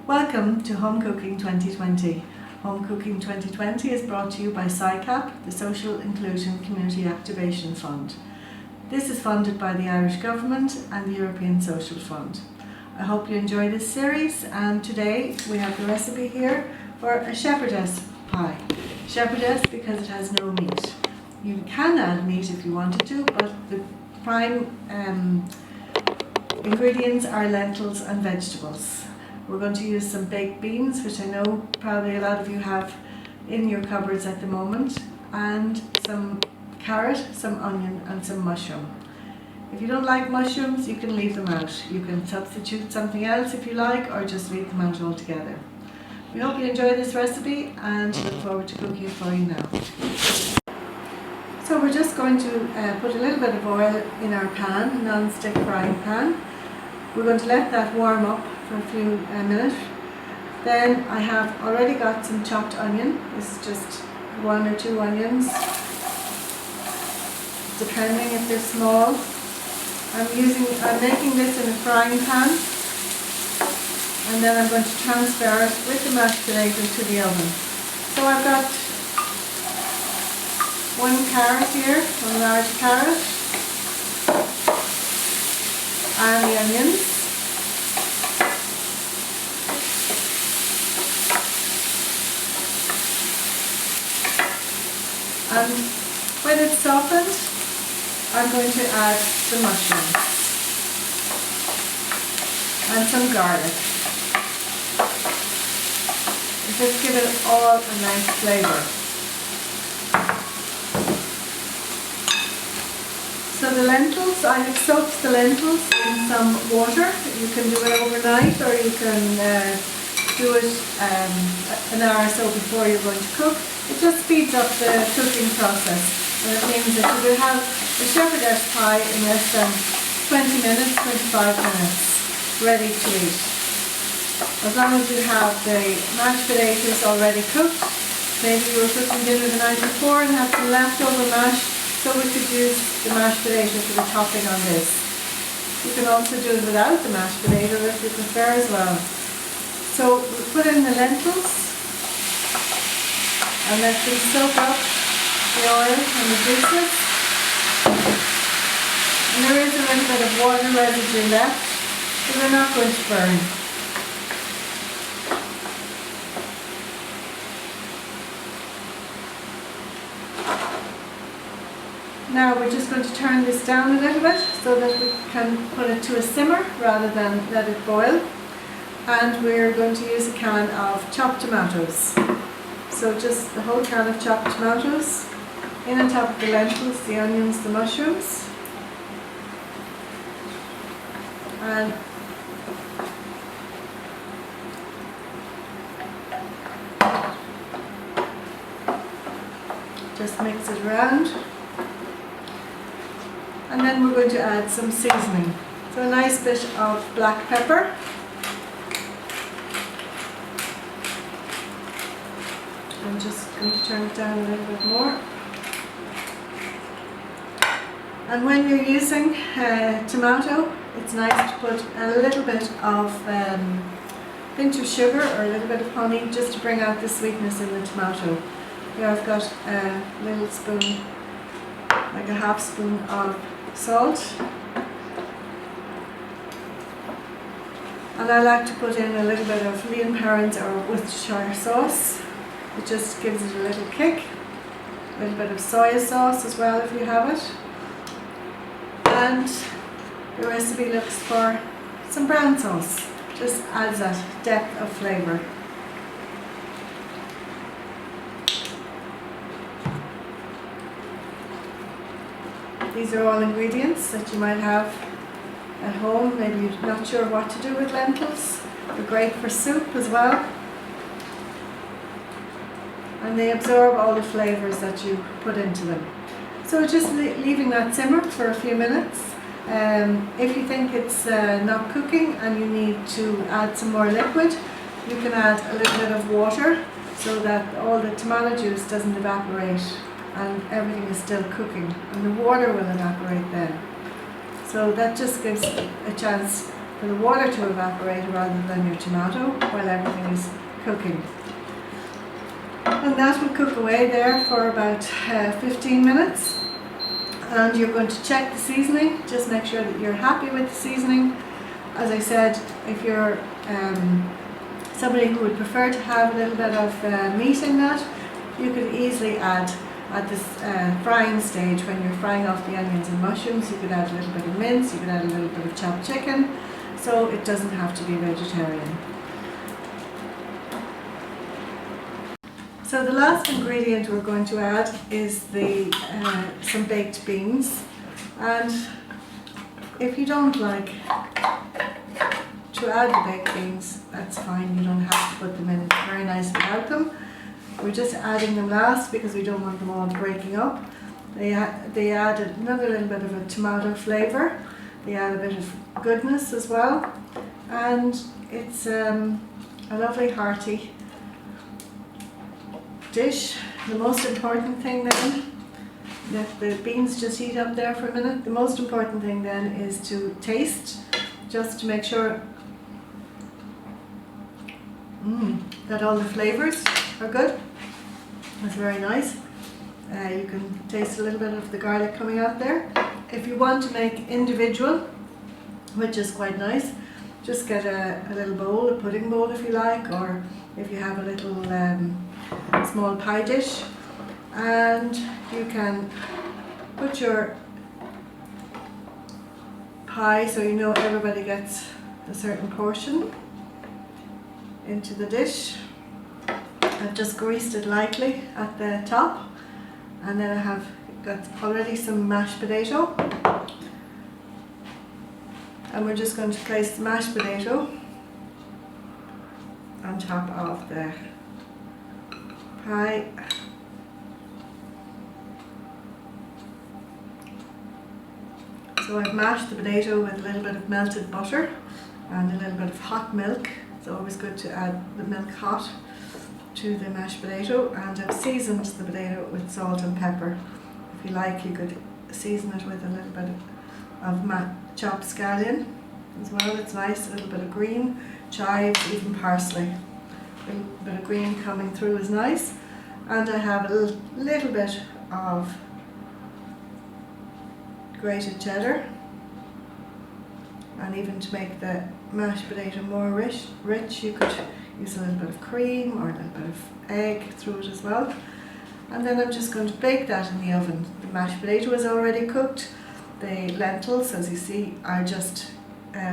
Welcome to Home Cooking 2020. Home Cooking 2020 is brought to you by SciCap, the Social Inclusion Community Activation Fund. This is funded by the Irish Government and the European Social Fund. I hope you enjoy this series, and today we have the recipe here for a Shepardess pie. Shepardess because it has no meat. You can add meat if you wanted to, but the prime ingredients are lentils and vegetables. We're going to use some baked beans, which I know probably a lot of you have in your cupboards at the moment, and some carrot, some onion and some mushroom. If you don't like mushrooms, you can leave them out. You can substitute something else if you like, or just leave them out altogether. We hope you enjoy this recipe and look forward to cooking it for you now. So we're just going to put a little bit of oil in our pan, non-stick frying pan. We're going to let that warm up for a few minutes. Then I have already got some chopped onion. This is just 1 or 2 onions, depending if they're small. I'm making this in a frying pan, and then I'm going to transfer it with the mashed potatoes to the oven. So I've got 1 carrot here, 1 large carrot, and the onions. And when it's softened, I'm going to add the mushrooms and some garlic. Just give it all a nice flavour. So the lentils, I have soaked the lentils in some water. You can do it overnight, or you can do it an hour or so before you're going to cook. It just speeds up the cooking process, and it means that you will have a Shepardess pie in less than 20 minutes, 25 minutes, ready to eat. As long as you have the mashed potatoes already cooked. Maybe you were cooking dinner the night before and had some leftover mash, so we could use the mashed potato for the topping on this. You can also do it without the mashed potato if you prefer as well. So we'll put in the lentils and let them soak up the oil and the juices. And there is a little bit of water residue left, so they're not going to burn. Now we're just going to turn this down a little bit so that we can put it to a simmer rather than let it boil. And we're going to use a can of chopped tomatoes. So just the whole can of chopped tomatoes in on top of the lentils, the onions, the mushrooms. And just mix it around. And then we're going to add some seasoning. So a nice bit of black pepper. I'm just going to turn it down a little bit more. And when you're using tomato, it's nice to put a little bit of pinch of sugar or a little bit of honey just to bring out the sweetness in the tomato. Here I've got a little spoon, like a half spoon of salt. And I like to put in a little bit of lean parent or Worcestershire sauce. It just gives it a little kick. A little bit of soy sauce as well if you have it. And the recipe looks for some brown sauce. Just adds that depth of flavour. These are all ingredients that you might have at home. Maybe you're not sure what to do with lentils. They're great for soup as well. And they absorb all the flavours that you put into them. So just leaving that simmer for a few minutes. If you think it's not cooking and you need to add some more liquid, you can add a little bit of water so that all the tomato juice doesn't evaporate and everything is still cooking, and the water will evaporate then. So that just gives a chance for the water to evaporate rather than your tomato while everything is cooking. And that will cook away there for about 15 minutes. And you're going to check the seasoning, just make sure that you're happy with the seasoning. As I said, if you're somebody who would prefer to have a little bit of meat in that, you could easily add at this frying stage, when you're frying off the onions and mushrooms, you could add a little bit of mince, you could add a little bit of chopped chicken, so it doesn't have to be vegetarian. So the last ingredient we're going to add is some baked beans, and if you don't like to add the baked beans, that's fine, you don't have to put them in. It's very nice without them. We're just adding them last because we don't want them all breaking up. They add another little bit of a tomato flavour, they add a bit of goodness as well, and it's a lovely hearty dish. The most important thing then, let the beans just heat up there for a minute. The most important thing then is to taste, just to make sure that all the flavours are good. That's very nice. You can taste a little bit of the garlic coming out there. If you want to make individual, which is quite nice, just get a little bowl, a pudding bowl if you like, or if you have a little small pie dish, and you can put your pie, so you know everybody gets a certain portion, into the dish. I've just greased it lightly at the top, and then I have got already some mashed potato, and we're just going to place the mashed potato on top of the pie. So I've mashed the potato with a little bit of melted butter and a little bit of hot milk. It's always good to add the milk hot to the mashed potato, and I've seasoned the potato with salt and pepper. If you like, you could season it with a little bit of chopped scallion as well. It's nice, a little bit of green, chives, even parsley. A little bit of green coming through is nice. And I have a little bit of grated cheddar, and even to make the mashed potato more rich, you could use a little bit of cream or a little bit of egg through it as well. And then I'm just going to bake that in the oven. The mashed potato is already cooked. The lentils, as you see, are just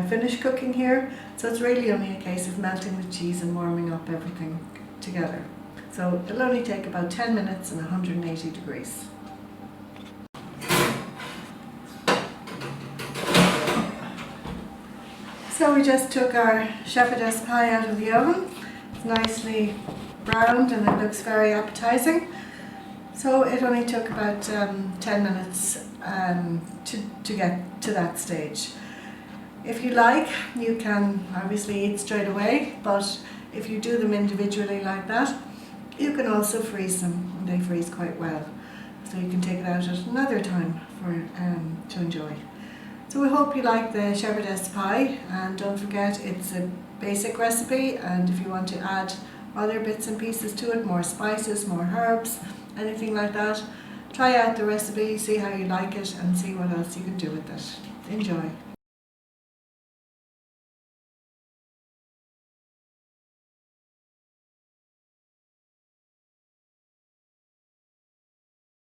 finished cooking here. So it's really only a case of melting the cheese and warming up everything together. So it'll only take about 10 minutes and 180 degrees. So we just took our shepherdess pie out of the oven. It's nicely browned and it looks very appetizing. So it only took about 10 minutes to get to that stage. If you like, you can obviously eat straight away, but if you do them individually like that, you can also freeze them, and they freeze quite well. So you can take it out at another time to enjoy. So we hope you like the shepherdess pie, and don't forget it's a basic recipe, and if you want to add other bits and pieces to it, more spices, more herbs, anything like that, try out the recipe, see how you like it and see what else you can do with it. Enjoy.